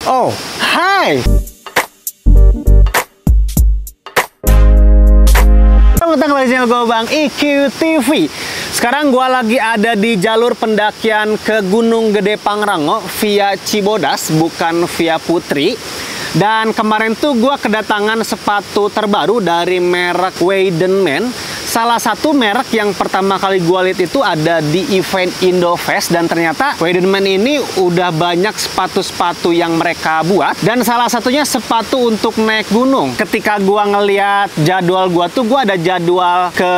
Oh, hai! Selamat datang di channel gue Bang IQ TV. Sekarang gue lagi ada di jalur pendakian ke Gunung Gede Pangrango via Cibodas, bukan via Putri. Dan kemarin tuh gue kedatangan sepatu terbaru dari merek Weidenman. Salah satu merek yang pertama kali gue lihat itu ada di event Indofest, dan ternyata Weidenman ini udah banyak sepatu-sepatu yang mereka buat, dan salah satunya sepatu untuk naik gunung. Ketika gue ngeliat jadwal gue tuh, gue ada jadwal ke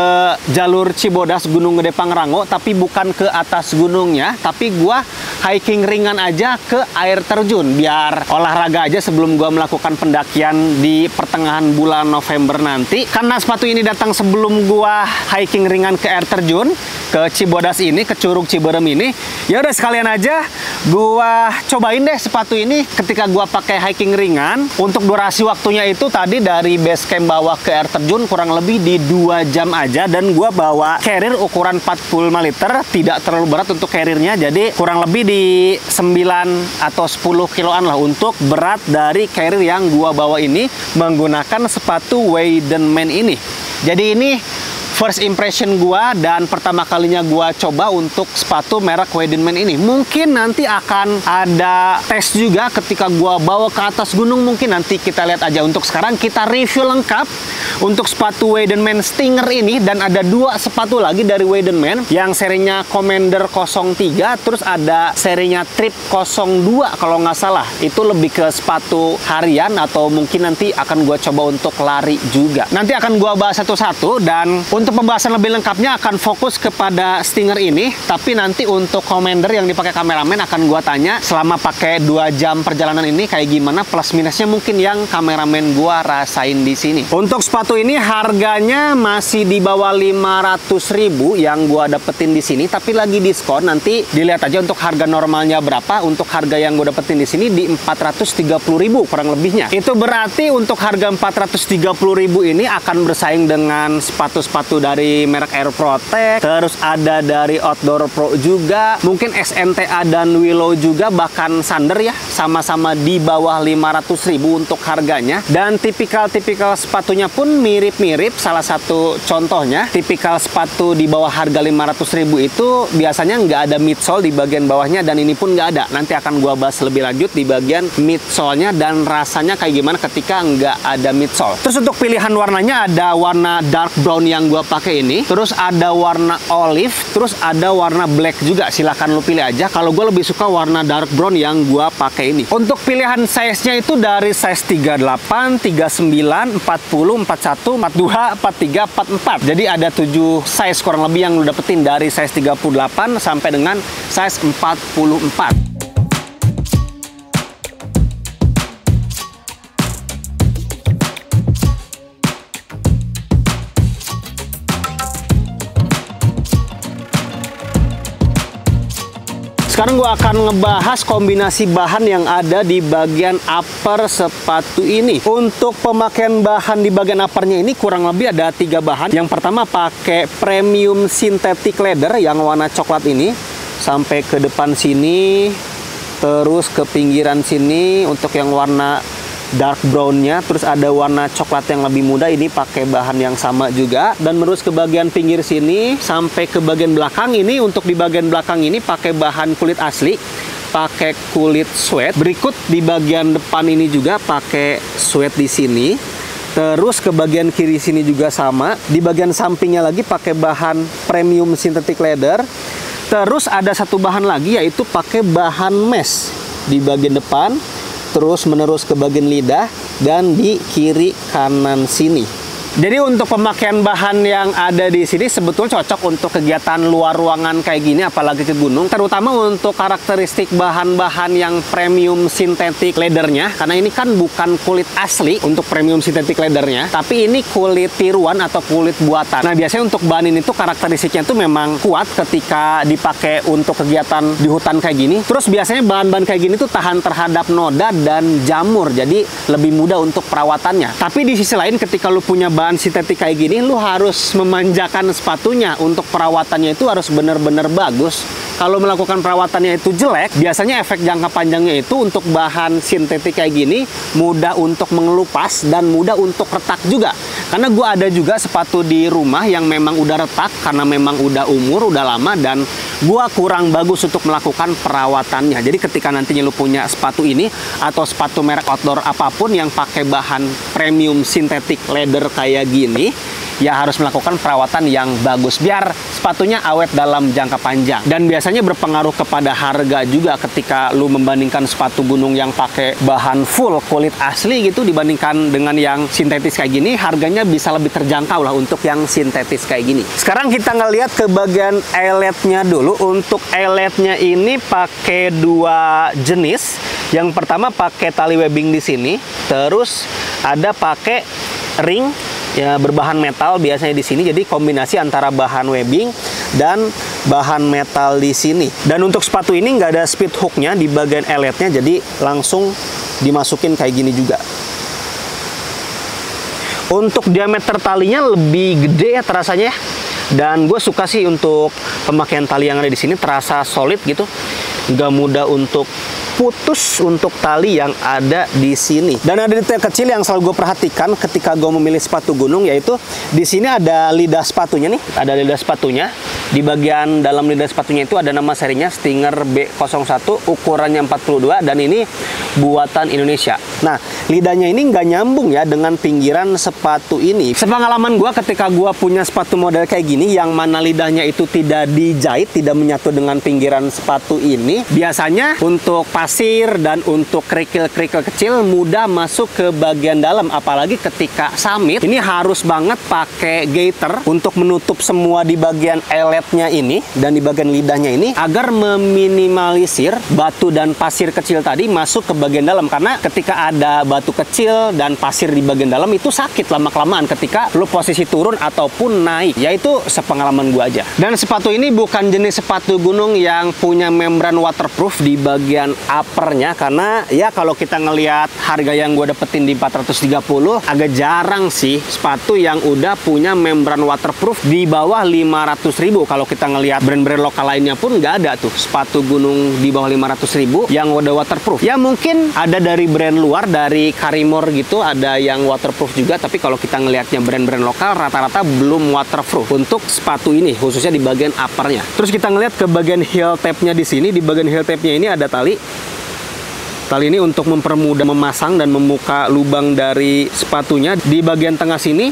jalur Cibodas Gunung Gede Pangrango, tapi bukan ke atas gunungnya, tapi gue hiking ringan aja ke air terjun, biar olahraga aja sebelum gue melakukan pendakian di pertengahan bulan November nanti. Karena sepatu ini datang sebelum gue hiking ringan ke air terjun ke Cibodas ini, ke Curug Ciberem ini, ya udah sekalian aja gua cobain deh sepatu ini. Ketika gua pakai hiking ringan, untuk durasi waktunya itu tadi dari base camp bawah ke air terjun kurang lebih di 2 jam aja, dan gua bawa carrier ukuran 45 liter, tidak terlalu berat untuk carriernya, jadi kurang lebih di 9 atau 10 kiloan lah untuk berat dari carrier yang gua bawa ini menggunakan sepatu Weidenman ini. Jadi ini first impression gua dan pertama kalinya gua coba untuk sepatu merek Weidenman ini. Mungkin nanti akan ada tes juga ketika gua bawa ke atas gunung, mungkin nanti kita lihat aja. Untuk sekarang kita review lengkap untuk sepatu Weidenman Stinger ini, dan ada 2 sepatu lagi dari Weidenman yang serinya Commander 03, terus ada serinya Trip 02 kalau nggak salah. Itu lebih ke sepatu harian atau mungkin nanti akan gua coba untuk lari juga. Nanti akan gua bahas satu-satu, dan untuk pembahasan lebih lengkapnya akan fokus kepada Stinger ini, tapi nanti untuk Commander yang dipakai kameramen akan gua tanya selama pakai 2 jam perjalanan ini kayak gimana, plus minusnya mungkin yang kameramen gua rasain di sini. Untuk sepatu ini harganya masih di bawah 500.000 yang gua dapetin di sini, tapi lagi diskon. Nanti dilihat aja untuk harga normalnya berapa. Untuk harga yang gua dapetin di sini di 430.000 kurang lebihnya. Itu berarti untuk harga 430.000 ini akan bersaing dengan sepatu-sepatu dari merek Air Protect, terus ada dari Outdoor Pro juga, mungkin SNTA dan Willow juga, bahkan Sander ya, sama-sama di bawah 500.000 untuk harganya. Dan tipikal-tipikal sepatunya pun mirip-mirip. Salah satu contohnya, tipikal sepatu di bawah harga 500.000 itu biasanya nggak ada midsole di bagian bawahnya, dan ini pun nggak ada. Nanti akan gua bahas lebih lanjut di bagian midsole-nya dan rasanya kayak gimana ketika nggak ada midsole. Terus untuk pilihan warnanya ada warna dark brown yang gua pakai ini, terus ada warna olive, terus ada warna black juga. Silahkan lu pilih aja. Kalau gue lebih suka warna dark brown yang gue pakai ini. Untuk pilihan size-nya itu dari size 38, 39, 40, 41, 42, 43, 44. Jadi ada 7 size kurang lebih yang lu dapetin dari size 38 sampai dengan size 44. Sekarang gue akan ngebahas kombinasi bahan yang ada di bagian upper sepatu ini. Untuk pemakaian bahan di bagian uppernya ini kurang lebih ada 3 bahan. Yang pertama pakai premium synthetic leather yang warna coklat ini sampai ke depan sini, terus ke pinggiran sini untuk yang warna dark brownnya, terus ada warna coklat yang lebih muda ini pakai bahan yang sama juga, dan terus ke bagian pinggir sini sampai ke bagian belakang ini. Untuk di bagian belakang ini pakai bahan kulit asli, pakai kulit suede. Berikut di bagian depan ini juga pakai suede di sini. Terus ke bagian kiri sini juga sama. Di bagian sampingnya lagi pakai bahan premium synthetic leather. Terus ada satu bahan lagi yaitu pakai bahan mesh di bagian depan, terus menerus ke bagian lidah dan di kiri kanan sini. Jadi untuk pemakaian bahan yang ada di sini sebetulnya cocok untuk kegiatan luar ruangan kayak gini, apalagi ke gunung. Terutama untuk karakteristik bahan-bahan yang premium synthetic leathernya, karena ini kan bukan kulit asli untuk premium synthetic leathernya, tapi ini kulit tiruan atau kulit buatan. Nah biasanya untuk bahan ini tuh karakteristiknya tuh memang kuat ketika dipakai untuk kegiatan di hutan kayak gini. Terus biasanya bahan-bahan kayak gini tuh tahan terhadap noda dan jamur, jadi lebih mudah untuk perawatannya. Tapi di sisi lain ketika lu punya bahan bahan sintetik kayak gini, lu harus memanjakan sepatunya. Untuk perawatannya itu harus benar-benar bagus. Kalau melakukan perawatannya itu jelek, biasanya efek jangka panjangnya itu untuk bahan sintetik kayak gini mudah untuk mengelupas dan mudah untuk retak juga. Karena gue ada juga sepatu di rumah yang memang udah retak karena memang udah umur, udah lama, dan gue kurang bagus untuk melakukan perawatannya. Jadi ketika nantinya lu punya sepatu ini atau sepatu merek outdoor apapun yang pakai bahan premium sintetik leather kayak gini, ya harus melakukan perawatan yang bagus biar sepatunya awet dalam jangka panjang. Dan biasanya berpengaruh kepada harga juga ketika lu membandingkan sepatu gunung yang pakai bahan full kulit asli gitu dibandingkan dengan yang sintetis kayak gini, harganya bisa lebih terjangkau lah untuk yang sintetis kayak gini. Sekarang kita ngeliat ke bagian eletnya dulu. Untuk eletnya ini pakai dua jenis. Yang pertama pakai tali webbing di sini, terus ada pakai ring ya berbahan metal biasanya di sini. Jadi kombinasi antara bahan webbing dan bahan metal di sini. Dan untuk sepatu ini nggak ada speed hooknya di bagian eletnya, jadi langsung dimasukin kayak gini juga. Untuk diameter talinya lebih gede ya terasanya. Dan gue suka sih untuk pemakaian tali yang ada di sini, terasa solid gitu, nggak mudah untuk putus untuk tali yang ada di sini. Dan ada detail kecil yang selalu gue perhatikan ketika gue memilih sepatu gunung, yaitu di sini ada lidah sepatunya nih, ada lidah sepatunya. Di bagian dalam lidah sepatunya itu ada nama serinya Stinger B01, ukurannya 42, dan ini buatan Indonesia. Nah, lidahnya ini nggak nyambung ya dengan pinggiran sepatu ini. Sepengalaman gue ketika gue punya sepatu model kayak gini, yang mana lidahnya itu tidak dijahit, tidak menyatu dengan pinggiran sepatu ini, biasanya untuk pasir dan untuk kerikil-kerikil kecil mudah masuk ke bagian dalam. Apalagi ketika summit, ini harus banget pakai gaiter untuk menutup semua di bagian eletnya ini dan di bagian lidahnya ini, agar meminimalisir batu dan pasir kecil tadi masuk ke bagian dalam. Karena ketika ada batu kecil dan pasir di bagian dalam, itu sakit lama-kelamaan ketika lu posisi turun ataupun naik. Yaitu sepengalaman gua aja. Dan sepatu ini bukan jenis sepatu gunung yang punya membran waterproof di bagian uppernya, karena ya kalau kita ngelihat harga yang gue dapetin di 430, agak jarang sih sepatu yang udah punya membran waterproof di bawah 500.000. Kalau kita ngelihat brand-brand lokal lainnya pun nggak ada tuh sepatu gunung di bawah 500.000 yang udah waterproof. Ya mungkin ada dari brand luar, dari Karimor gitu, ada yang waterproof juga, tapi kalau kita ngelihatnya brand-brand lokal rata-rata belum waterproof untuk sepatu ini, khususnya di bagian uppernya. Terus kita ngelihat ke bagian heel tab-nya di sini. Di bagian heel tab-nya ini ada tali. Tali ini untuk mempermudah memasang dan membuka lubang dari sepatunya. Di bagian tengah sini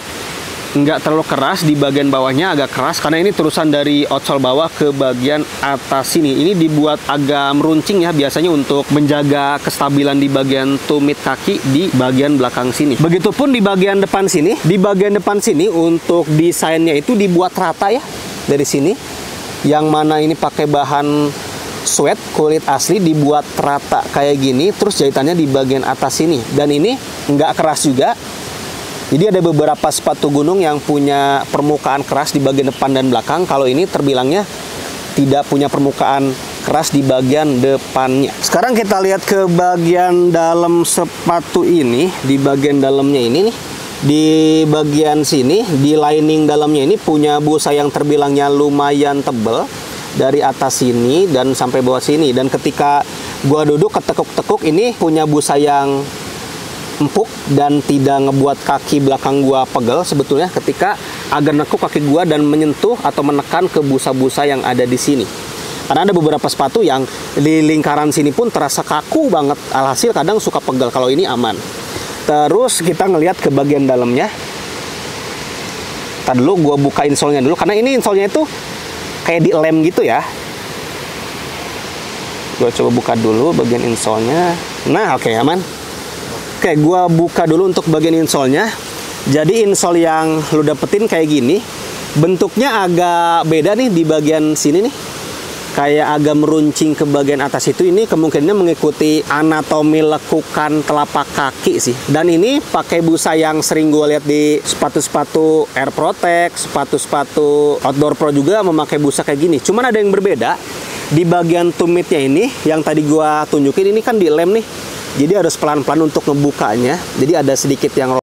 nggak terlalu keras, di bagian bawahnya agak keras karena ini terusan dari outsole bawah ke bagian atas sini. Ini dibuat agak meruncing ya, biasanya untuk menjaga kestabilan di bagian tumit kaki di bagian belakang sini. Begitupun di bagian depan sini. Di bagian depan sini untuk desainnya itu dibuat rata ya dari sini. Yang mana ini pakai bahan sweat kulit asli, dibuat rata kayak gini, terus jahitannya di bagian atas sini. Dan ini nggak keras juga. Jadi ada beberapa sepatu gunung yang punya permukaan keras di bagian depan dan belakang. Kalau ini terbilangnya tidak punya permukaan keras di bagian depannya. Sekarang kita lihat ke bagian dalam sepatu ini. Di bagian dalamnya ini nih, di bagian sini, di lining dalamnya ini punya busa yang terbilangnya lumayan tebal dari atas sini dan sampai bawah sini. Dan ketika gua duduk ketekuk-tekuk, ini punya busa yang empuk dan tidak ngebuat kaki belakang gua pegel sebetulnya ketika agak nekuk kaki gua dan menyentuh atau menekan ke busa-busa yang ada di sini. Karena ada beberapa sepatu yang di lingkaran sini pun terasa kaku banget, alhasil kadang suka pegel. Kalau ini aman. Terus kita ngelihat ke bagian dalamnya. Tadi dulu gua buka insole-nya dulu, karena ini insole-nya itu kayak di lem gitu ya. Gua coba buka dulu bagian insole-nya. Nah, oke, aman. Oke, gua buka dulu untuk bagian insole-nya. Jadi insole yang lu dapetin kayak gini. Bentuknya agak beda nih di bagian sini nih. Kayak agak meruncing ke bagian atas itu. Ini kemungkinannya mengikuti anatomi lekukan telapak kaki sih. Dan ini pakai busa yang sering gue lihat di sepatu-sepatu Air Protect, sepatu-sepatu Outdoor Pro juga memakai busa kayak gini. Cuman ada yang berbeda. Di bagian tumitnya ini, yang tadi gue tunjukin, ini kan di lem nih. Jadi harus pelan-pelan untuk ngebukanya. Jadi ada sedikit yang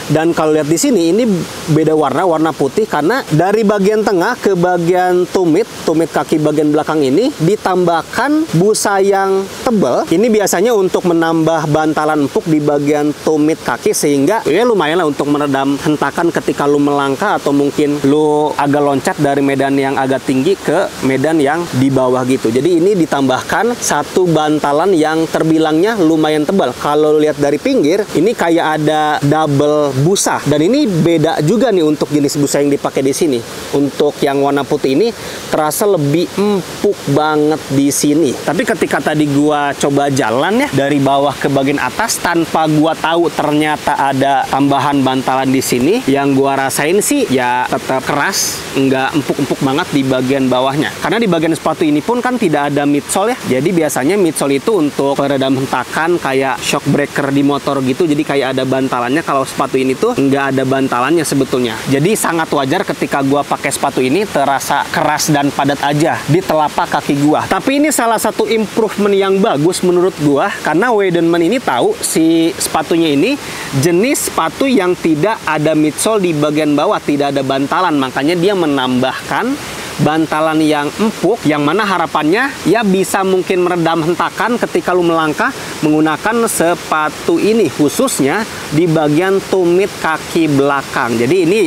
Dan kalau lihat di sini ini beda warna putih karena dari bagian tengah ke bagian tumit kaki bagian belakang ini ditambahkan busa yang tebal. Ini biasanya untuk menambah bantalan empuk di bagian tumit kaki sehingga ya lumayan lah untuk meredam hentakan ketika lu melangkah atau mungkin lu agak loncat dari medan yang agak tinggi ke medan yang di bawah gitu. Jadi ini ditambahkan satu bantalan yang terbilangnya lumayan tebal. Kalau lihat dari pinggir ini kayak ada double busa dan ini beda juga nih untuk jenis busa yang dipakai di sini. Untuk yang warna putih ini terasa lebih empuk banget di sini. Tapi ketika tadi gua coba jalan ya dari bawah ke bagian atas tanpa gua tahu ternyata ada tambahan bantalan di sini, yang gua rasain sih ya tetap keras, nggak empuk-empuk banget di bagian bawahnya. Karena di bagian sepatu ini pun kan tidak ada midsole ya. Jadi biasanya midsole itu untuk peredam hentakan kayak shock breaker di motor gitu. Jadi kayak ada bantalannya. Kalau sepatu ini tuh nggak ada bantalannya sebetulnya. Jadi sangat wajar ketika gua pakai sepatu ini terasa keras dan padat aja di telapak kaki gua. Tapi ini salah satu improvement yang bagus menurut gua karena Weidenman ini tahu si sepatunya ini jenis sepatu yang tidak ada midsole di bagian bawah, tidak ada bantalan. Makanya dia menambahkan bantalan yang empuk, yang mana harapannya ya bisa mungkin meredam hentakan ketika lu melangkah menggunakan sepatu ini, khususnya di bagian tumit kaki belakang. Jadi ini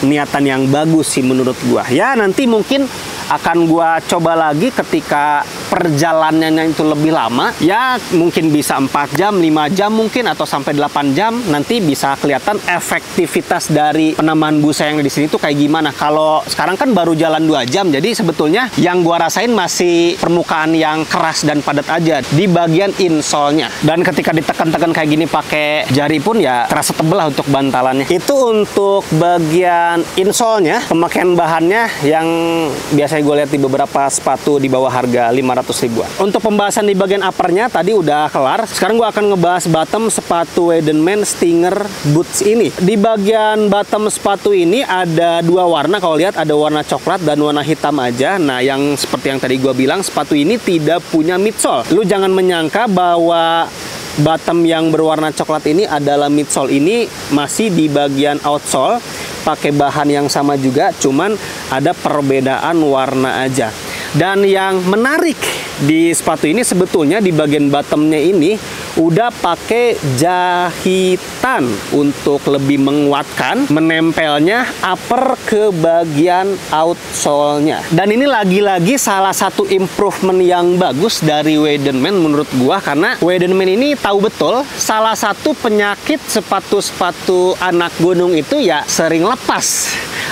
niatan yang bagus sih menurut gua. Ya nanti mungkin akan gua coba lagi ketika perjalanannya itu lebih lama, ya mungkin bisa 4 jam, 5 jam mungkin, atau sampai 8 jam. Nanti bisa kelihatan efektivitas dari penambahan busa yang di sini tuh kayak gimana. Kalau sekarang kan baru jalan 2 jam, jadi sebetulnya yang gua rasain masih permukaan yang keras dan padat aja di bagian insole-nya. Dan ketika ditekan-tekan kayak gini pakai jari pun ya terasa tebel lah untuk bantalannya. Itu untuk bagian insole-nya, pemakaian bahannya yang biasanya gue lihat di beberapa sepatu di bawah harga 500 ribuan. Untuk pembahasan di bagian uppernya tadi udah kelar. Sekarang gue akan ngebahas bottom sepatu Weidenman Stinger Boots ini. Di bagian bottom sepatu ini ada dua warna. Kalau lihat ada warna coklat dan warna hitam aja. Nah yang seperti yang tadi gue bilang, sepatu ini tidak punya midsole. Lu jangan menyangka bahwa bottom yang berwarna coklat ini adalah midsole. Ini masih di bagian outsole, pakai bahan yang sama juga, cuman ada perbedaan warna aja. Dan yang menarik di sepatu ini sebetulnya di bagian bottomnya ini udah pakai jahitan untuk lebih menguatkan menempelnya upper ke bagian outsole-nya. Dan ini lagi-lagi salah satu improvement yang bagus dari Weidenman menurut gua, karena Weidenman ini tahu betul salah satu penyakit sepatu-sepatu anak gunung itu ya sering lepas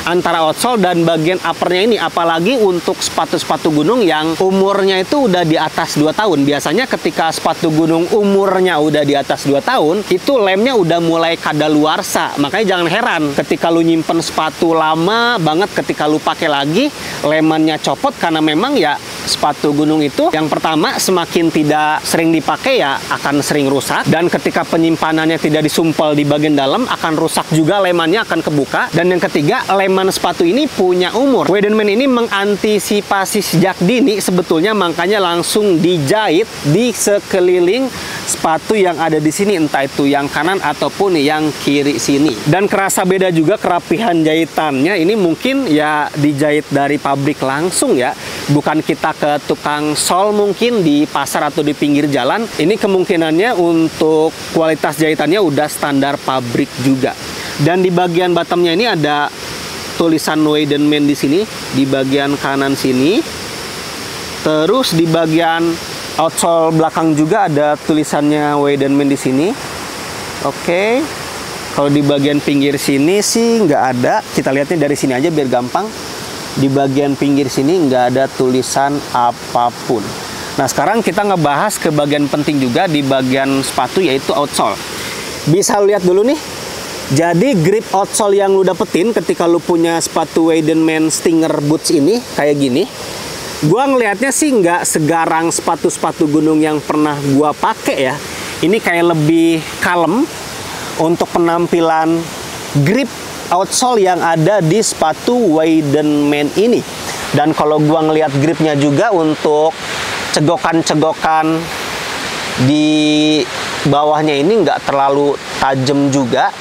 antara outsole dan bagian uppernya ini, apalagi untuk sepatu-sepatu gunung yang umurnya itu udah di atas 2 tahun. Biasanya ketika sepatu gunung umurnya udah di atas 2 tahun, itu lemnya udah mulai kadaluarsa. Makanya jangan heran ketika lu nyimpen sepatu lama banget, ketika lu pakai lagi lemannya copot, karena memang ya sepatu gunung itu yang pertama semakin tidak sering dipakai ya akan sering rusak, dan ketika penyimpanannya tidak disumpel di bagian dalam akan rusak juga, lemannya akan kebuka. Dan yang ketiga, leman sepatu ini punya umur. Weidenman ini mengantisipasi sejak dini sebetulnya, makanya langsung dijahit di sekeliling sepatu yang ada di sini, entah itu yang kanan ataupun yang kiri sini. Dan kerasa beda juga kerapihan jahitannya. Ini mungkin ya dijahit dari pabrik langsung ya, bukan kita ke tukang sol mungkin di pasar atau di pinggir jalan. Ini kemungkinannya untuk kualitas jahitannya udah standar pabrik juga. Dan di bagian bottomnya ini ada tulisan Weidenman di sini di bagian kanan sini. Terus di bagian outsole belakang juga ada tulisannya Weidenman di sini. Oke. Kalau di bagian pinggir sini sih nggak ada. Kita lihatnya dari sini aja biar gampang. Di bagian pinggir sini nggak ada tulisan apapun. Nah sekarang kita ngebahas ke bagian penting juga di bagian sepatu, yaitu outsole. Bisa lihat dulu nih. Jadi grip outsole yang lu dapetin ketika lu punya sepatu Weidenman Stinger Boots ini kayak gini. Gua ngelihatnya sih nggak segarang sepatu-sepatu gunung yang pernah gua pakai ya. Ini kayak lebih kalem untuk penampilan grip outsole yang ada di sepatu Weidenman ini. Dan kalau gua ngelihat gripnya juga untuk cegokan-cegokan di bawahnya ini nggak terlalu tajam juga.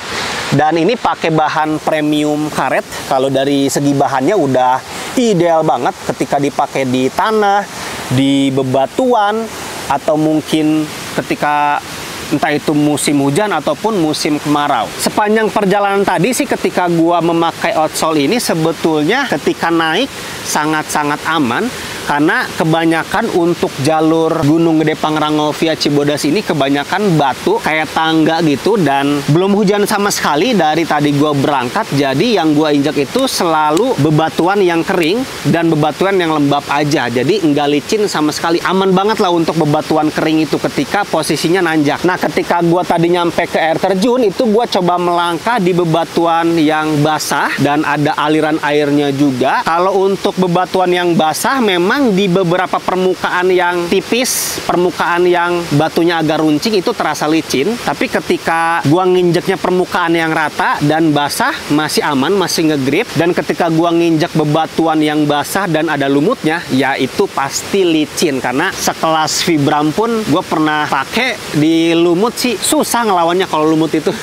Dan ini pakai bahan premium karet. Kalau dari segi bahannya udah ideal banget ketika dipakai di tanah, di bebatuan, atau mungkin ketika entah itu musim hujan ataupun musim kemarau. Sepanjang perjalanan tadi sih ketika gua memakai outsole ini sebetulnya ketika naik sangat-sangat aman. Karena kebanyakan untuk jalur Gunung Gede Pangrango via Cibodas ini kebanyakan batu kayak tangga gitu, dan belum hujan sama sekali dari tadi gua berangkat. Jadi yang gua injak itu selalu bebatuan yang kering dan bebatuan yang lembab aja. Jadi nggak licin sama sekali. Aman banget lah untuk bebatuan kering itu ketika posisinya nanjak. Nah, ketika gua tadi nyampe ke air terjun itu gua coba melangkah di bebatuan yang basah dan ada aliran airnya juga. Kalau untuk bebatuan yang basah memang di beberapa permukaan yang tipis, permukaan yang batunya agak runcing itu terasa licin. Tapi ketika gua nginjeknya permukaan yang rata dan basah masih aman, masih ngegrip. Dan ketika gua nginjek bebatuan yang basah dan ada lumutnya, ya itu pasti licin. Karena sekelas Vibram pun gua pernah pakai di lumut sih susah ngelawannya kalau lumut itu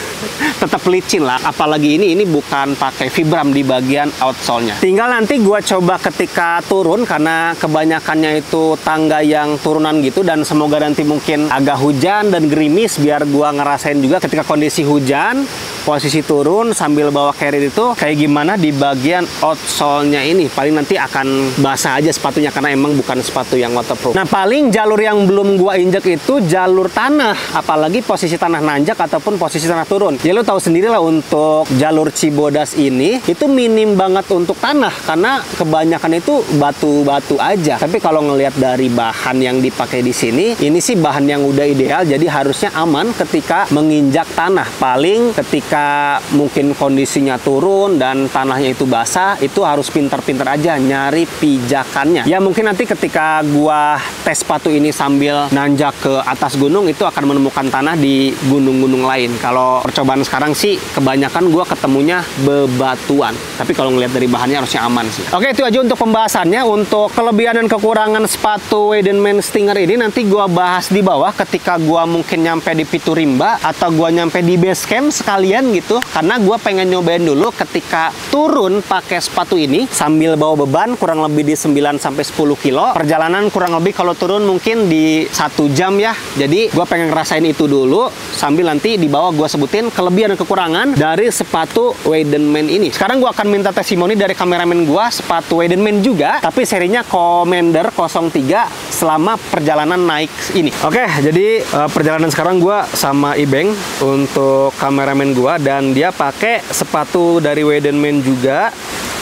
tetap licin lah. Apalagi ini bukan pakai Vibram di bagian outsole-nya. Tinggal nanti gua coba ketika turun karena kebanyakannya itu tangga yang turunan gitu, dan semoga nanti mungkin agak hujan dan gerimis biar gua ngerasain juga ketika kondisi hujan, posisi turun sambil bawa carrier itu kayak gimana di bagian outsole-nya ini. Paling nanti akan basah aja sepatunya karena emang bukan sepatu yang waterproof. Nah, paling jalur yang belum gua injek itu jalur tanah, apalagi posisi tanah nanjak ataupun posisi tanah turun. Ya lu tahu sendiri lah untuk jalur Cibodas ini itu minim banget untuk tanah karena kebanyakan itu batu-batu aja. Tapi kalau ngelihat dari bahan yang dipakai di sini, ini sih bahan yang udah ideal, jadi harusnya aman ketika menginjak tanah. Paling ketika mungkin kondisinya turun dan tanahnya itu basah, itu harus pintar-pintar aja nyari pijakannya. Ya mungkin nanti ketika gua tes sepatu ini sambil nanjak ke atas gunung, itu akan menemukan tanah di gunung-gunung lain. Kalau percobaan sekarang sih kebanyakan gua ketemunya bebatuan. Tapi kalau ngelihat dari bahannya harusnya aman sih. Oke, itu aja untuk pembahasannya. Untuk kelebihan dan kekurangan sepatu Weidenman Stinger ini nanti gua bahas di bawah ketika gua mungkin nyampe di Piturimba atau gua nyampe di base camp sekalian gitu. Karena gua pengen nyobain dulu ketika turun pakai sepatu ini sambil bawa beban kurang lebih di 9-10 kilo. Perjalanan kurang lebih kalau turun mungkin di 1 jam ya. Jadi gua pengen ngerasain itu dulu sambil nanti di bawah gua sebutin kelebihan dan kekurangan dari sepatu Weidenman ini. Sekarang gua akan minta testimoni dari kameramen gua sepatu Weidenman juga, tapi serinya Commander 03 selama perjalanan naik ini. Oke, jadi perjalanan sekarang gua sama Ibeng untuk kameramen gua, dan dia pakai sepatu dari Weidenman juga.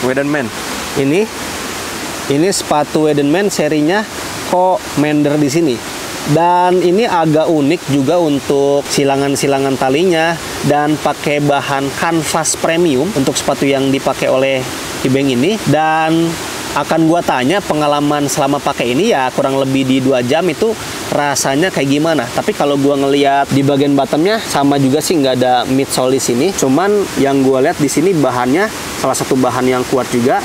Weidenman. Ini sepatu Weidenman serinya Commander di sini. Dan ini agak unik juga untuk silangan-silangan talinya dan pakai bahan kanvas premium untuk sepatu yang dipakai oleh Ibeng ini. Dan akan gua tanya pengalaman selama pakai ini ya kurang lebih di 2 jam itu rasanya kayak gimana. Tapi kalau gua ngelihat di bagian bottomnya sama juga sih, nggak ada midsole di sini. Cuman yang gua lihat di sini bahannya salah satu bahan yang kuat juga,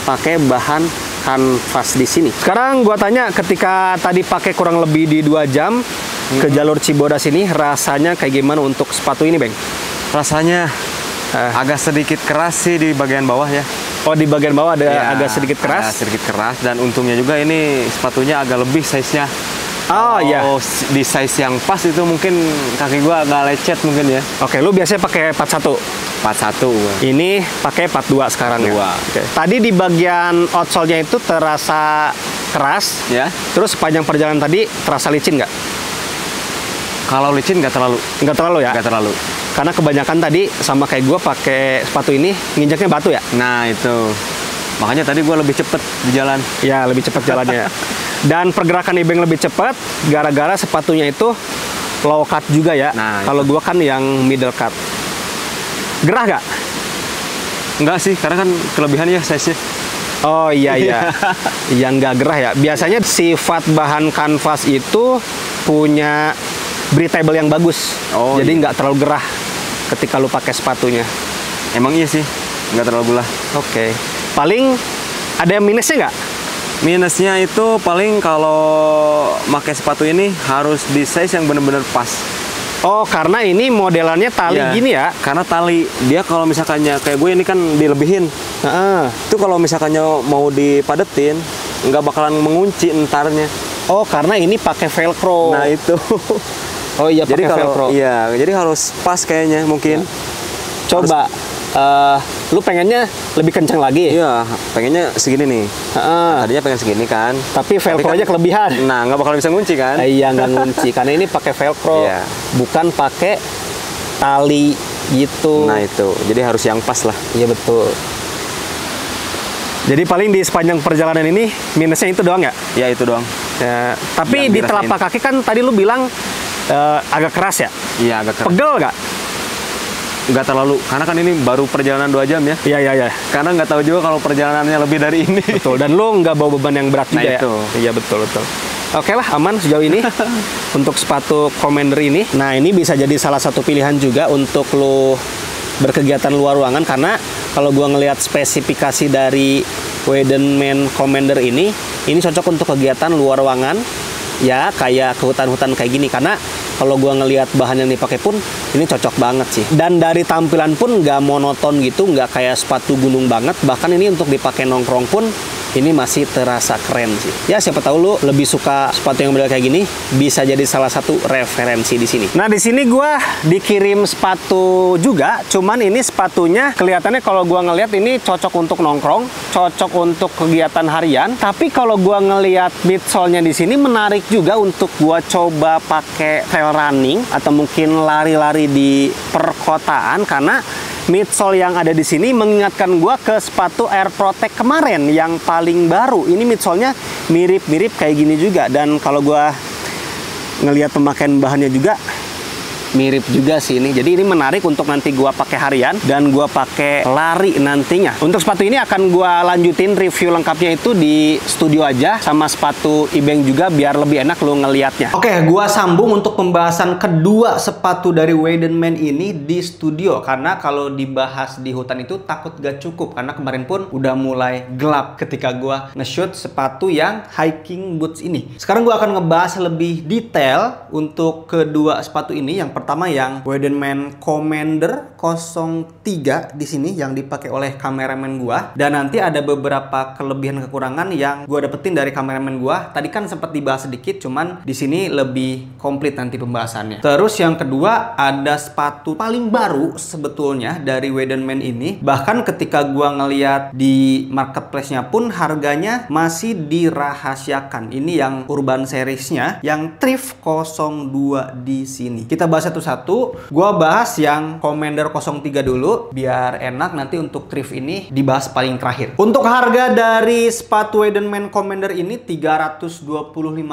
pakai bahan kanvas di sini. Sekarang gua tanya ketika tadi pakai kurang lebih di 2 jam ke jalur Cibodas ini rasanya kayak gimana untuk sepatu ini, Bang? Rasanya agak sedikit keras sih di bagian bawah ya. Oh, di bagian bawah ada Ya, agak sedikit keras. Agak sedikit keras, dan untungnya juga ini sepatunya agak lebih size-nya. Oh iya. Di size yang pas itu mungkin kaki gua agak lecet mungkin ya. Oke, lu biasanya pakai 41. 41 gua. Ini pakai 42 sekarang ya. Oke. Tadi di bagian outsole-nya itu terasa keras. Ya. Terus sepanjang perjalanan tadi terasa licin nggak? Kalau licin nggak terlalu. Nggak terlalu ya? Nggak terlalu. Karena kebanyakan tadi sama kayak gue pakai sepatu ini nginjaknya batu ya. Nah itu, makanya tadi gue lebih cepet di jalan. Ya, lebih cepat jalannya. Dan pergerakan Ibeng lebih cepat gara-gara sepatunya itu low cut juga ya. Nah, kalau gue kan yang middle cut. Gerah gak? Enggak sih, karena kan kelebihannya size-nya. Oh iya iya. Yang nggak gerah ya. Biasanya sifat bahan kanvas itu punya breathable yang bagus. Oh, jadi iya. nggak terlalu gerah ketika lu pakai sepatunya. Emang iya sih, nggak terlalu gula. Oke. Paling ada minusnya nggak? Minusnya itu paling kalau pakai sepatu ini harus di size yang benar-benar pas. Oh, karena ini modelannya tali Iya, gini ya? Karena tali dia kalau misalkannya kayak gue ini kan dilebihin. Itu kalau misalkannya mau dipadetin nggak bakalan mengunci entarnya. Oh, karena ini pakai velcro. Nah itu. Oh iya, Jadi pakai velcro. iya, jadi harus pas kayaknya mungkin. Coba, lu pengennya lebih kencang lagi? Iya, pengennya segini nih. Tadinya pengen segini kan. Tapi velcro aja kelebihan. Nah, nggak bakal bisa ngunci kan? Iya, nggak ngunci. Karena ini pakai velcro, Iya. bukan pakai tali gitu. Nah itu, jadi harus yang pas lah. Iya betul. Jadi paling di sepanjang perjalanan ini minusnya itu doang ya? Ya itu doang. Ya, tapi Yang di dirasain. telapak kaki kan tadi lu bilang agak keras ya? Iya agak keras. Pegel nggak? Nggak terlalu, karena kan ini baru perjalanan 2 jam ya. Iya, iya, iya. Karena nggak tahu juga kalau perjalanannya lebih dari ini. Betul, dan lu nggak bawa beban yang berat Nah, juga itu. ya? Iya, betul, betul. Oke lah, aman sejauh ini untuk sepatu Commander ini. Nah, ini bisa jadi salah satu pilihan juga untuk lu berkegiatan luar ruangan, karena kalau gua ngelihat spesifikasi dari Weidenman Commander ini cocok untuk kegiatan luar ruangan, ya kayak ke hutan-hutan kayak gini. Karena kalau gua ngelihat bahan yang dipakai pun ini cocok banget sih. Dan dari tampilan pun nggak monoton gitu, nggak kayak sepatu gunung banget. Bahkan ini untuk dipakai nongkrong pun ini masih terasa keren sih. Ya siapa tahu lu lebih suka sepatu yang model kayak gini, bisa jadi salah satu referensi di sini. Nah di sini gua dikirim sepatu juga, cuman ini sepatunya kelihatannya kalau gua ngelihat ini cocok untuk nongkrong, cocok untuk kegiatan harian. Tapi kalau gua ngelihat midsole-nya di sini menarik juga untuk gua coba pakai trail running atau mungkin lari-lari di perkotaan, karena midsole yang ada di sini mengingatkan gua ke sepatu Air Protect kemarin yang paling baru. Ini midsole-nya mirip-mirip kayak gini juga, dan kalau gua ngelihat pemakaian bahannya juga mirip juga sih ini. Jadi ini menarik untuk nanti gua pakai harian dan gua pakai lari nantinya. Untuk sepatu ini akan gua lanjutin review lengkapnya itu di studio aja, sama sepatu Ibeng juga biar lebih enak lu ngelihatnya. Oke, gua sambung untuk pembahasan kedua sepatu dari Weidenman ini di studio, karena kalau dibahas di hutan itu takut gak cukup, karena kemarin pun udah mulai gelap ketika gua nge-shoot sepatu yang hiking boots ini. Sekarang gua akan ngebahas lebih detail untuk kedua sepatu ini. Yang pertama yang Weidenman Commander 03 di sini yang dipakai oleh kameramen gua, dan nanti ada beberapa kelebihan kekurangan yang gua dapetin dari kameramen gua. Tadi kan sempat dibahas sedikit, cuman di sini lebih komplit nanti pembahasannya. Terus yang kedua ada sepatu paling baru sebetulnya dari Weidenman ini. Bahkan ketika gua ngeliat di marketplace-nya pun harganya masih dirahasiakan. Ini yang Urban Series-nya yang Thrift 02 di sini. Kita bahas satu-satu. Gua bahas yang Commander 03 dulu biar enak nanti untuk thrift ini dibahas paling terakhir. Untuk harga dari sepatu Weidenman Commander ini 325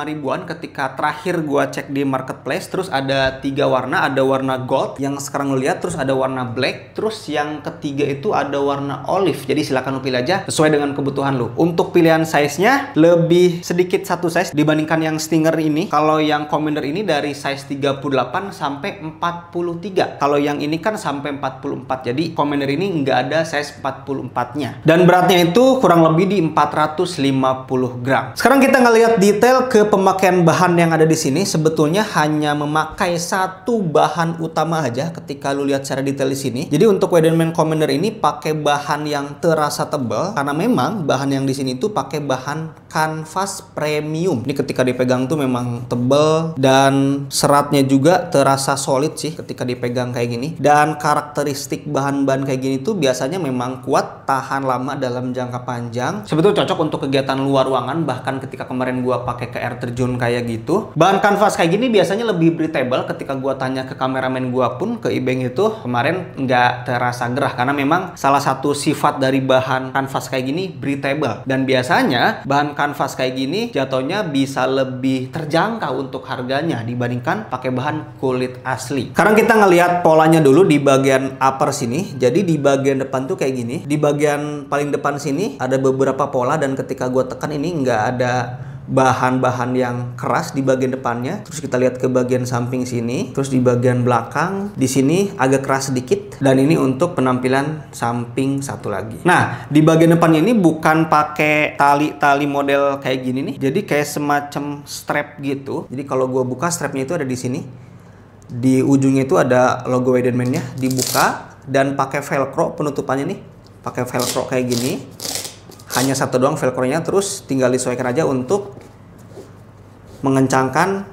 ribuan ketika terakhir gua cek di marketplace. Terus ada 3 warna, ada warna gold yang sekarang lu lihat, terus ada warna black, terus yang ketiga itu ada warna olive. Jadi silakan lu pilih aja sesuai dengan kebutuhan lu. Untuk pilihan size-nya lebih sedikit satu size dibandingkan yang Stinger ini. Kalau yang Commander ini dari size 38 sampai 43. Kalau yang ini kan sampai 44. Jadi Commander ini nggak ada size 44-nya. Dan beratnya itu kurang lebih di 450 gram. Sekarang kita ngelihat detail ke pemakaian bahan yang ada di sini. Sebetulnya hanya memakai satu bahan utama aja ketika lu lihat secara detail di sini. Jadi untuk Weidenman Commander ini pakai bahan yang terasa tebal, karena memang bahan yang di sini itu pakai bahan kanvas premium. Ini ketika dipegang tuh memang tebal dan seratnya juga terasa solid sih ketika dipegang kayak gini. Dan karakteristik bahan-bahan kayak gini tuh biasanya memang kuat, tahan lama dalam jangka panjang. Sebetulnya cocok untuk kegiatan luar ruangan, bahkan ketika kemarin gua pakai ke air terjun kayak gitu. Bahan kanvas kayak gini biasanya lebih breathable. Ketika gua tanya ke kameramen gua pun ke Ibeng itu kemarin nggak terasa gerah, karena memang salah satu sifat dari bahan kanvas kayak gini breathable. Dan biasanya bahan kanvas kayak gini jatuhnya bisa lebih terjangkau untuk harganya dibandingkan pakai bahan kulit asli. Sekarang kita ngelihat polanya dulu di bagian upper sini. Jadi di bagian depan tuh kayak gini. Di bagian paling depan sini ada beberapa pola, dan ketika gue tekan ini nggak ada bahan-bahan yang keras di bagian depannya. Terus kita lihat ke bagian samping sini, terus di bagian belakang di sini agak keras sedikit, dan ini untuk penampilan samping satu lagi. Nah, di bagian depannya ini bukan pakai tali-tali model kayak gini nih. Jadi kayak semacam strap gitu. Jadi kalau gua buka, strapnya itu ada di sini. Di ujungnya itu ada logo Weidenman-nya, dibuka dan pakai velcro penutupannya nih. Pakai velcro kayak gini. Hanya satu doang velcro-nya, terus tinggal disesuaikan aja untuk mengencangkan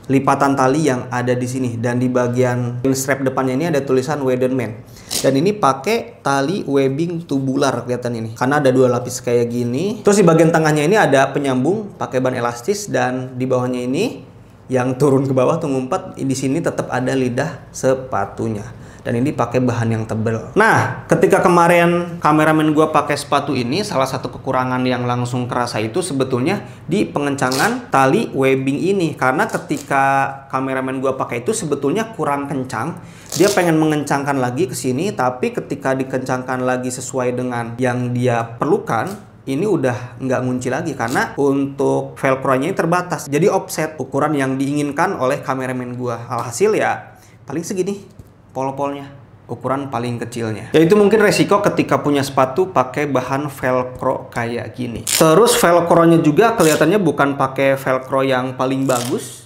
lipatan tali yang ada di sini. Dan di bagian strap depannya ini ada tulisan Weidenman. Dan ini pakai tali webbing tubular, kelihatan ini. Karena ada 2 lapis kayak gini. Terus di bagian tengahnya ini ada penyambung pakai ban elastis, dan di bawahnya ini yang turun ke bawah tuh ngumpet, di sini tetap ada lidah sepatunya. Dan ini pakai bahan yang tebal. Nah, ketika kemarin kameramen gua pakai sepatu ini, salah satu kekurangan yang langsung kerasa itu sebetulnya di pengencangan tali webbing ini. Karena ketika kameramen gua pakai itu sebetulnya kurang kencang. Dia pengen mengencangkan lagi ke sini, tapi ketika dikencangkan lagi sesuai dengan yang dia perlukan, ini udah nggak ngunci lagi karena untuk velcro-nya ini terbatas. Jadi offset ukuran yang diinginkan oleh kameramen gua. Alhasil ya paling segini. Pol-polnya, ukuran paling kecilnya. Ya itu mungkin resiko ketika punya sepatu pakai bahan velcro kayak gini. Terus velcro-nya juga kelihatannya bukan pakai velcro yang paling bagus.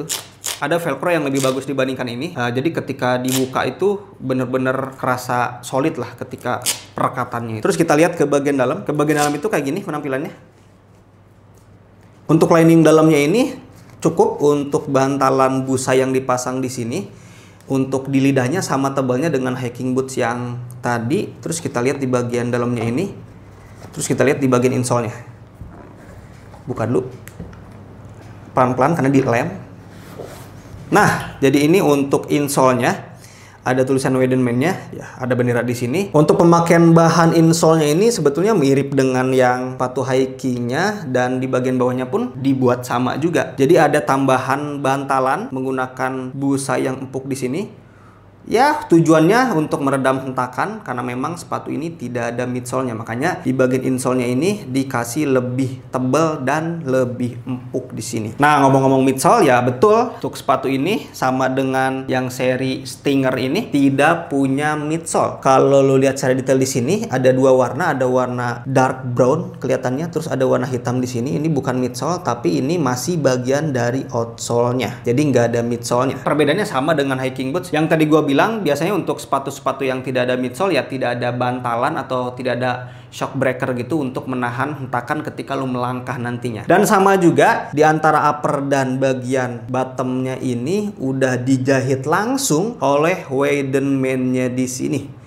Tuh, ada velcro yang lebih bagus dibandingkan ini. Nah, jadi ketika dibuka itu bener-bener kerasa solid lah ketika perekatannya. Terus kita lihat ke bagian dalam. Ke bagian dalam itu kayak gini penampilannya. Untuk lining dalamnya ini cukup untuk bantalan busa yang dipasang di sini. Untuk di lidahnya sama tebalnya dengan hiking boots yang tadi. Terus kita lihat di bagian dalamnya ini. Terus kita lihat di bagian insole-nya. Buka dulu. Pelan-pelan karena dilem. Nah, jadi ini untuk insole-nya. Ada tulisan Weidenman-nya, ya, ada bendera di sini. Untuk pemakaian bahan insole-nya ini sebetulnya mirip dengan yang sepatu hiking-nya, dan di bagian bawahnya pun dibuat sama juga. Jadi ada tambahan bantalan menggunakan busa yang empuk di sini. Ya, tujuannya untuk meredam hentakan karena memang sepatu ini tidak ada midsole-nya. Makanya di bagian insole-nya ini dikasih lebih tebal dan lebih empuk di sini. Nah, ngomong-ngomong midsole, ya betul. Untuk sepatu ini sama dengan yang seri Stinger ini tidak punya midsole. Kalau lo lihat secara detail di sini ada 2 warna, ada warna dark brown kelihatannya, terus ada warna hitam di sini. Ini bukan midsole, tapi ini masih bagian dari outsole-nya. Jadi nggak ada midsole-nya. Perbedaannya sama dengan hiking boots yang tadi gua bilang. Biasanya untuk sepatu-sepatu yang tidak ada midsole ya tidak ada bantalan atau tidak ada shock breaker gitu untuk menahan hentakan ketika lu melangkah nantinya. Dan sama juga di antara upper dan bagian bottomnya ini udah dijahit langsung oleh Weidenman-nya di sini.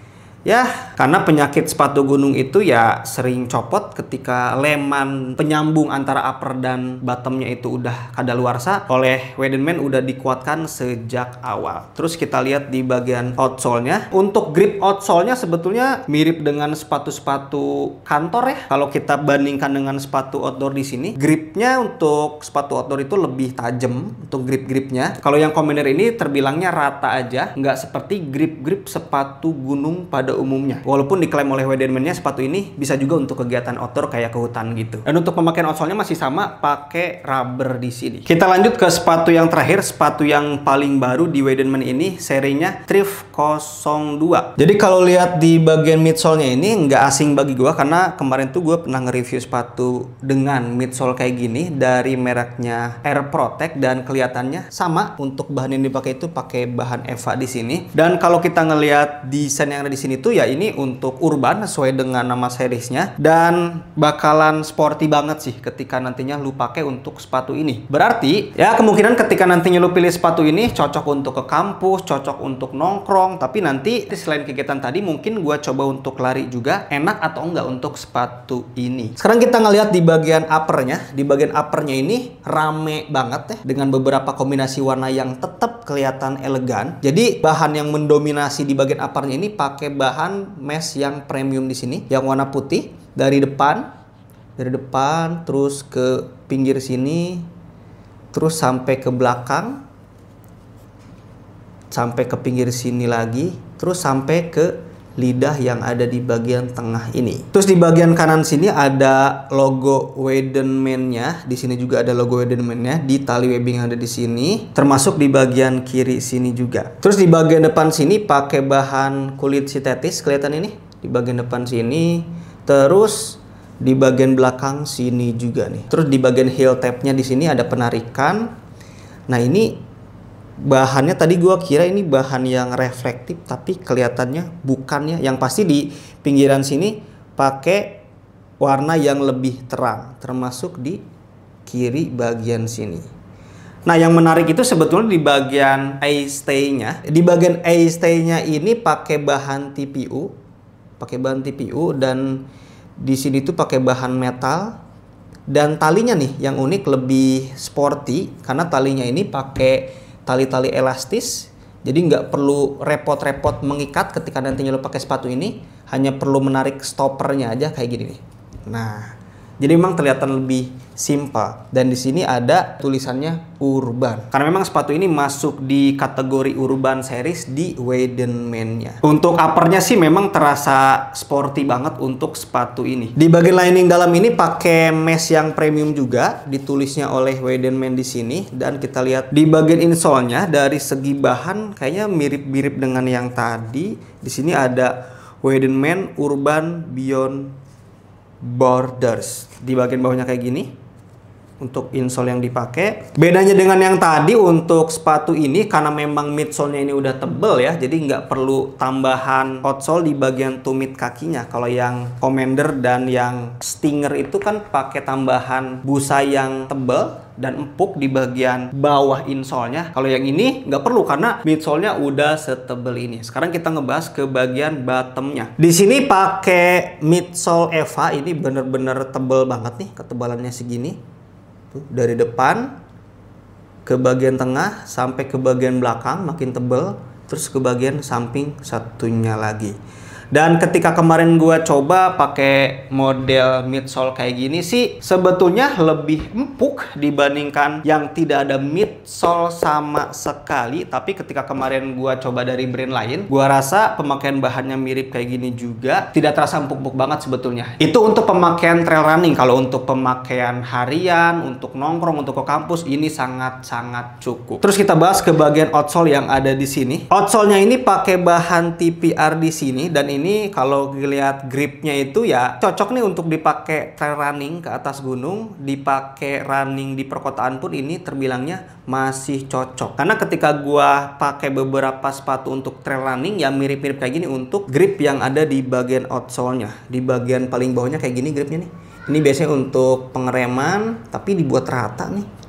Ya, karena penyakit sepatu gunung itu ya sering copot ketika leman penyambung antara upper dan bottomnya itu udah kadaluarsa. Oleh Weidenman udah dikuatkan sejak awal. Terus kita lihat di bagian outsole-nya. Untuk grip outsole-nya sebetulnya mirip dengan sepatu-sepatu kantor ya. Kalau kita bandingkan dengan sepatu outdoor di sini, gripnya untuk sepatu outdoor itu lebih tajam untuk grip-gripnya. Kalau yang Commander ini terbilangnya rata aja, nggak seperti grip-grip sepatu gunung pada umumnya. Walaupun diklaim oleh Weidenman-nya sepatu ini bisa juga untuk kegiatan outdoor kayak ke hutan gitu. Dan untuk pemakaian outsole-nya masih sama, pakai rubber di sini. Kita lanjut ke sepatu yang terakhir, sepatu yang paling baru di Weidenman ini, serinya Thrift 02. Jadi kalau lihat di bagian midsole-nya ini nggak asing bagi gua karena kemarin tuh gua pernah nge-review sepatu dengan midsole kayak gini dari mereknya Air Protect dan kelihatannya sama. Untuk bahan yang dipakai itu pakai bahan EVA di sini. Dan kalau kita ngelihat desain yang ada di sini tuh ya ini untuk urban sesuai dengan nama seriesnya dan bakalan sporty banget sih ketika nantinya lu pakai untuk sepatu ini. Berarti ya kemungkinan ketika nantinya lu pilih sepatu ini cocok untuk ke kampus, cocok untuk nongkrong, tapi nanti selain kegiatan tadi mungkin gua coba untuk lari juga enak atau enggak untuk sepatu ini. Sekarang kita ngelihat di bagian uppernya. Di bagian uppernya ini rame banget ya dengan beberapa kombinasi warna yang tetap kelihatan elegan. Jadi bahan yang mendominasi di bagian uppernya ini pakai bahan mesh yang premium di sini, yang warna putih dari depan terus ke pinggir sini, terus sampai ke belakang, sampai ke pinggir sini lagi, terus sampai ke lidah yang ada di bagian tengah ini. Terus di bagian kanan sini ada logo Weidenman-nya. Di sini juga ada logo Weidenman-nya di tali webbing yang ada di sini, termasuk di bagian kiri sini juga. Terus di bagian depan sini pakai bahan kulit sintetis, kelihatan ini di bagian depan sini. Terus di bagian belakang sini juga nih. Terus di bagian heel tab-nya di sini ada penarikan. Nah, ini Bahannya tadi gua kira ini bahan yang reflektif, tapi kelihatannya bukannya. Yang pasti di pinggiran sini pakai warna yang lebih terang, termasuk di kiri bagian sini. Nah, yang menarik itu sebetulnya di bagian A-stay-nya. Di bagian A-stay-nya ini pakai bahan TPU, dan di sini tuh pakai bahan metal. Dan talinya nih yang unik, lebih sporty karena talinya ini pakai tali-tali elastis. Jadi nggak perlu repot-repot mengikat ketika nantinya lo pakai sepatu ini, hanya perlu menarik stoppernya aja kayak gini nih. Nah, jadi memang kelihatan lebih simple. Dan di sini ada tulisannya urban. Karena memang sepatu ini masuk di kategori urban series di Weidenmann-nya. Untuk uppernya sih memang terasa sporty banget untuk sepatu ini. Di bagian lining dalam ini pakai mesh yang premium juga, ditulisnya oleh Weidenmann di sini. Dan kita lihat di bagian insole-nya dari segi bahan kayaknya mirip-mirip dengan yang tadi. Di sini ada Weidenmann Urban Beyond Borders. Di bagian bawahnya kayak gini untuk insole yang dipakai. Bedanya dengan yang tadi, untuk sepatu ini karena memang midsole-nya ini udah tebel ya, jadi nggak perlu tambahan outsole di bagian tumit kakinya. Kalau yang Commander dan yang Stinger itu kan pakai tambahan busa yang tebel dan empuk di bagian bawah insole-nya. Kalau yang ini nggak perlu karena midsole-nya udah setebel ini. Sekarang kita ngebahas ke bagian bottom-nya. Di sini pakai midsole Eva, ini bener-bener tebel banget nih, ketebalannya segini. Tuh, dari depan ke bagian tengah sampai ke bagian belakang makin tebel, terus ke bagian samping satunya lagi. Dan ketika kemarin gua coba pakai model midsole kayak gini sih sebetulnya lebih empuk dibandingkan yang tidak ada midsole sama sekali. Tapi ketika kemarin gua coba dari brand lain, gua rasa pemakaian bahannya mirip kayak gini juga, tidak terasa empuk-empuk banget sebetulnya. Itu untuk pemakaian trail running. Kalau untuk pemakaian harian, untuk nongkrong, untuk ke kampus, ini sangat-sangat cukup. Terus kita bahas ke bagian outsole yang ada di sini. Outsole-nya ini pakai bahan TPR di sini, dan ini kalau dilihat gripnya itu ya cocok nih untuk dipakai trail running ke atas gunung, dipakai running di perkotaan pun ini terbilangnya masih cocok. Karena ketika gua pakai beberapa sepatu untuk trail running ya mirip-mirip kayak gini untuk grip yang ada di bagian outsole-nya. Di bagian paling bawahnya kayak gini gripnya nih. Ini biasanya untuk pengereman tapi dibuat rata nih.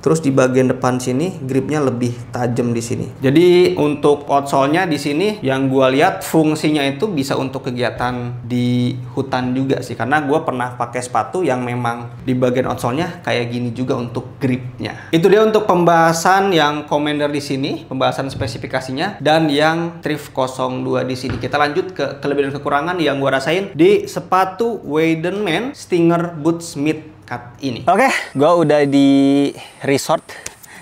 Terus di bagian depan sini gripnya lebih tajam di sini. Jadi untuk outsole-nya di sini yang gua lihat fungsinya itu bisa untuk kegiatan di hutan juga sih. Karena gua pernah pakai sepatu yang memang di bagian outsole-nya kayak gini juga untuk gripnya. Itu dia untuk pembahasan yang Commander di sini, pembahasan spesifikasinya, dan yang Thrift 02 di sini. Kita lanjut ke kelebihan dan kekurangan yang gua rasain di sepatu Weidenmann Stinger Boots Mid ini. Oke, gua udah di resort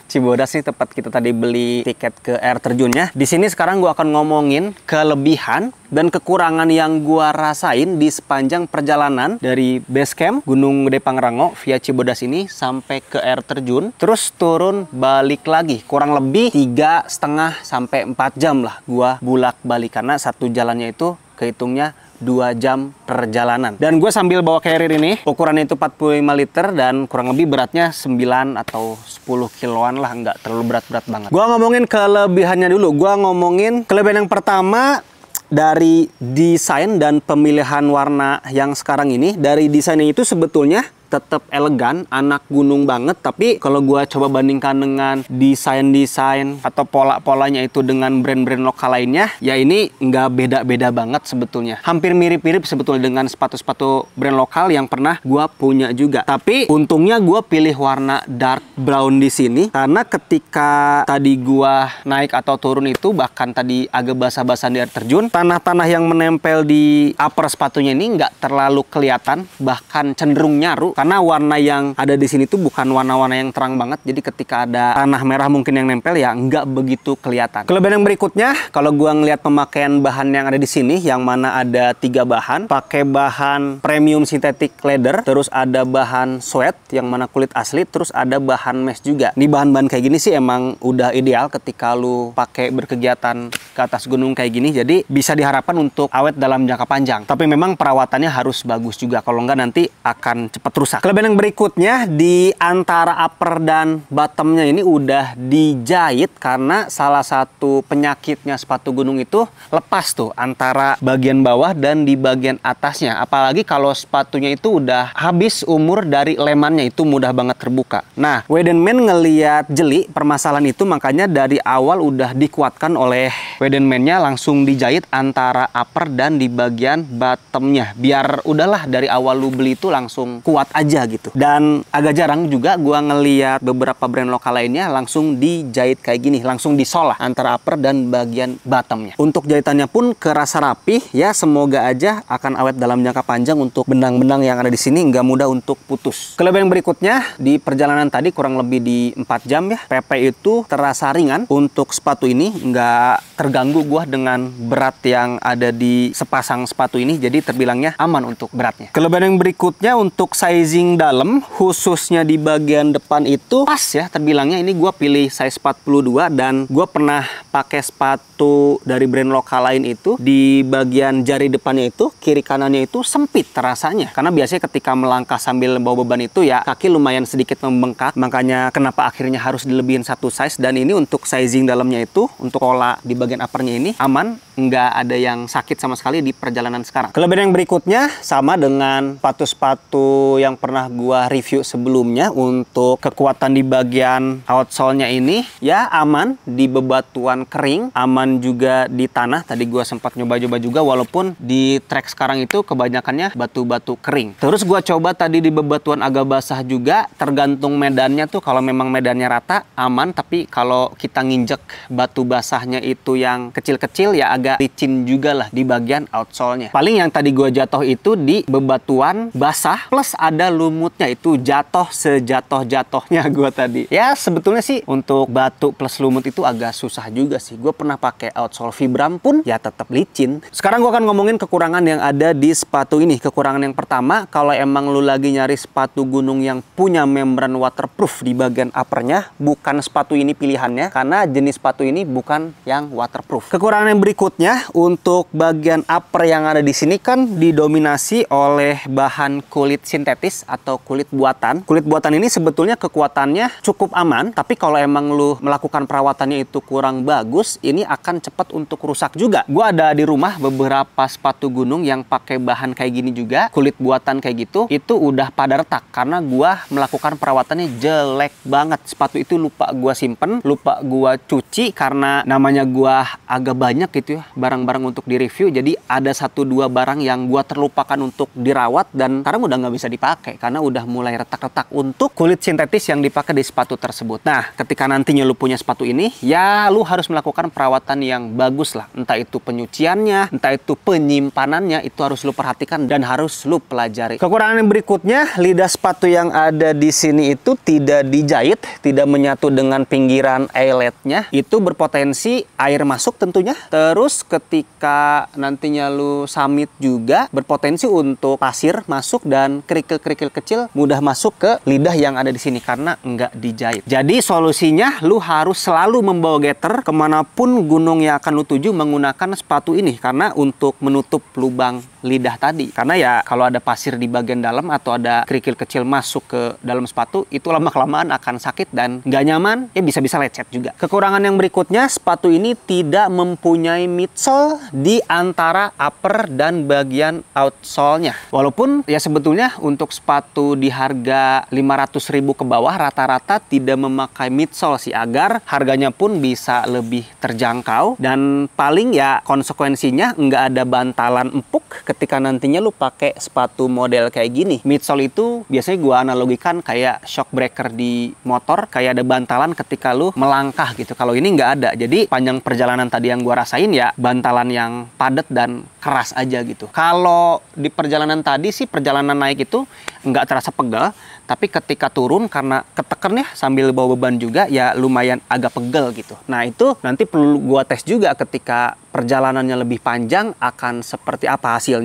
Cibodas nih, tempat kita tadi beli tiket ke air terjunnya. Di sini sekarang gua akan ngomongin kelebihan dan kekurangan yang gua rasain di sepanjang perjalanan dari base camp Gunung Gede Pangrango via Cibodas ini sampai ke air terjun, terus turun balik lagi. Kurang lebih 3,5 sampai 4 jam lah gua bulak-balik karena satu jalannya itu kehitungnya 2 jam perjalanan. Dan gue sambil bawa carrier ini, ukurannya itu 45 liter dan kurang lebih beratnya 9 atau 10 kiloan lah, nggak terlalu berat-berat banget. Gue ngomongin kelebihannya dulu. Gue ngomongin kelebihan yang pertama dari desain dan pemilihan warna yang sekarang ini. Dari desainnya itu sebetulnya tetap elegan, anak gunung banget, tapi kalau gua coba bandingkan dengan desain-desain atau pola-polanya itu dengan brand-brand lokal lainnya, ya ini nggak beda-beda banget sebetulnya. Hampir mirip-mirip sebetulnya dengan sepatu-sepatu brand lokal yang pernah gua punya juga. Tapi untungnya gua pilih warna dark brown di sini karena ketika tadi gua naik atau turun itu, bahkan tadi agak basah-basahan di air terjun, tanah-tanah yang menempel di upper sepatunya ini nggak terlalu kelihatan, bahkan cenderung nyaru. Karena warna yang ada di sini tuh bukan warna-warna yang terang banget. Jadi ketika ada tanah merah mungkin yang nempel ya nggak begitu kelihatan. Kelebihan yang berikutnya, kalau gua ngelihat pemakaian bahan yang ada di sini, yang mana ada 3 bahan, pakai bahan premium synthetic leather, terus ada bahan suede yang mana kulit asli, terus ada bahan mesh juga. Di bahan-bahan kayak gini sih emang udah ideal ketika lu pakai berkegiatan ke atas gunung kayak gini. Jadi bisa diharapkan untuk awet dalam jangka panjang. Tapi memang perawatannya harus bagus juga. Kalau nggak nanti akan cepet rusak rusak. Kelebihan yang berikutnya, di antara upper dan bottomnya ini udah dijahit karena salah satu penyakitnya sepatu gunung itu lepas tuh antara bagian bawah dan di bagian atasnya. Apalagi kalau sepatunya itu udah habis umur dari lemannya, itu mudah banget terbuka. Nah, Weidenman ngeliat jeli permasalahan itu, makanya dari awal udah dikuatkan oleh Weidenman-nya, langsung dijahit antara upper dan di bagian bottomnya. Biar udahlah dari awal lu beli itu langsung kuat aja gitu. Dan agak jarang juga gua ngeliat beberapa brand lokal lainnya langsung dijahit kayak gini, langsung disolah antara upper dan bagian bottomnya. Untuk jahitannya pun kerasa rapih ya, semoga aja akan awet dalam jangka panjang untuk benang-benang yang ada di sini nggak mudah untuk putus. Kelebihan berikutnya, di perjalanan tadi kurang lebih di 4 jam ya, PP itu terasa ringan. Untuk sepatu ini nggak terganggu gua dengan berat yang ada di sepasang sepatu ini, jadi terbilangnya aman untuk beratnya. Kelebihan yang berikutnya, untuk sizing dalam khususnya di bagian depan itu pas ya, terbilangnya ini gua pilih size 42 dan gua pernah pakai sepatu dari brand lokal lain itu di bagian jari depannya itu kiri kanannya itu sempit terasanya, karena biasanya ketika melangkah sambil bawa beban itu ya kaki lumayan sedikit membengkak, makanya kenapa akhirnya harus dilebihin satu size. Dan ini untuk sizing dalamnya itu, untuk pola di bagian uppernya ini aman, nggak ada yang sakit sama sekali di perjalanan sekarang. Kelebihan yang berikutnya sama dengan sepatu-sepatu yang pernah gua review sebelumnya, untuk kekuatan di bagian outsole-nya ini ya aman di bebatuan kering, aman juga di tanah. Tadi gua sempat nyoba-coba juga, walaupun di track sekarang itu kebanyakannya batu-batu kering. Terus gua coba tadi di bebatuan agak basah juga, tergantung medannya tuh. Kalau memang medannya rata aman, tapi kalau kita nginjek batu basahnya itu yang kecil-kecil ya agak licin juga lah di bagian outsole-nya. Paling yang tadi gua jatuh itu di bebatuan basah plus ada lumutnya, itu jatuh sejatuh-jatuhnya gua tadi. Ya sebetulnya sih untuk batu plus lumut itu agak susah juga sih. Gue pernah pakai outsole Vibram pun ya tetap licin. Sekarang gue akan ngomongin kekurangan yang ada di sepatu ini. Kekurangan yang pertama, kalau emang lu lagi nyari sepatu gunung yang punya membran waterproof di bagian uppernya, bukan sepatu ini pilihannya, karena jenis sepatu ini bukan yang waterproof. Kekurangan yang berikutnya, untuk bagian upper yang ada di sini kan didominasi oleh bahan kulit sintetis atau kulit buatan. Kulit buatan ini sebetulnya kekuatannya cukup aman, tapi kalau emang lu melakukan perawatannya itu kurang bagus, ini akan cepat untuk rusak juga. Gua ada di rumah beberapa sepatu gunung yang pakai bahan kayak gini juga, kulit buatan kayak gitu, itu udah pada retak karena gua melakukan perawatannya jelek banget. Sepatu itu lupa gua simpen, lupa gua cuci, karena namanya gua agak banyak gitu ya barang-barang untuk direview, jadi ada 1-2 barang yang gua terlupakan untuk dirawat dan sekarang udah nggak bisa dipakai karena udah mulai retak-retak untuk kulit sintetis yang dipakai di sepatu tersebut. Nah, ketika nantinya lu punya sepatu ini, ya lu harus melakukan perawatan yang bagus lah. Entah itu penyuciannya, entah itu penyimpanannya, itu harus lu perhatikan dan harus lu pelajari. Kekurangan yang berikutnya, lidah sepatu yang ada di sini itu tidak dijahit, tidak menyatu dengan pinggiran eyeletnya. Itu berpotensi air masuk tentunya. Terus ketika nantinya lu summit juga berpotensi untuk pasir masuk dan kerikil-kerikil kecil mudah masuk ke lidah yang ada di sini karena nggak dijahit. Jadi solusinya lu harus selalu membawa gaiter kemanapun gunung yang akan lu tuju menggunakan sepatu ini, karena untuk menutup lubang lidah tadi. Karena ya kalau ada pasir di bagian dalam atau ada kerikil kecil masuk ke dalam sepatu, itu lama-kelamaan akan sakit dan nggak nyaman, ya bisa-bisa lecet juga. Kekurangan yang berikutnya, sepatu ini tidak mempunyai midsole di antara upper dan bagian outsole-nya. Walaupun ya sebetulnya untuk sepatu di harga 500.000 ke bawah rata-rata tidak memakai midsole sih, agar harganya pun bisa lebih terjangkau dan paling ya konsekuensinya nggak ada bantalan empuk ketika nantinya lu pakai sepatu model kayak gini. Midsole itu biasanya gua analogikan kayak shock breaker di motor, kayak ada bantalan ketika lu melangkah gitu. Kalau ini nggak ada, jadi panjang perjalanan tadi yang gua rasain ya bantalan yang padat dan keras aja gitu. Kalau di perjalanan tadi sih, perjalanan naik itu nggak terasa pegal, tapi ketika turun karena keteken ya sambil bawa beban juga ya lumayan agak pegel gitu. Nah itu nanti perlu gua tes juga ketika perjalanannya lebih panjang akan seperti apa hasilnya.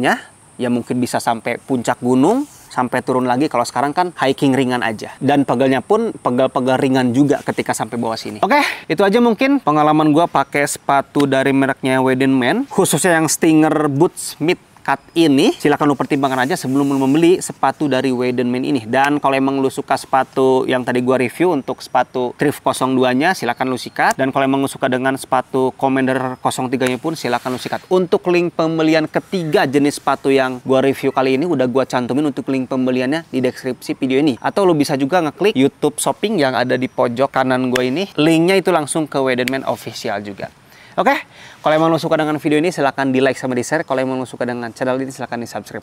Ya mungkin bisa sampai puncak gunung, sampai turun lagi. Kalau sekarang kan hiking ringan aja. Dan pegalnya pun pegal-pegal ringan juga ketika sampai bawah sini. Oke, itu aja mungkin pengalaman gua pakai sepatu dari mereknya Weidenman, khususnya yang Stinger Boots Mid cut ini, silahkan lu pertimbangkan aja sebelum lu membeli sepatu dari Weidenman ini. Dan kalau emang lu suka sepatu yang tadi gua review untuk sepatu Thrift 02-nya, silahkan lu sikat. Dan kalau emang lu suka dengan sepatu Commander 03-nya pun silahkan lu sikat. Untuk link pembelian ketiga jenis sepatu yang gua review kali ini udah gua cantumin untuk link pembeliannya di deskripsi video ini. Atau lu bisa juga ngeklik YouTube Shopping yang ada di pojok kanan gua ini. Linknya itu langsung ke Weidenman Official juga. Oke, kalau emang lo suka dengan video ini silahkan di like sama di share. Kalau emang lo suka dengan channel ini silahkan di subscribe aja.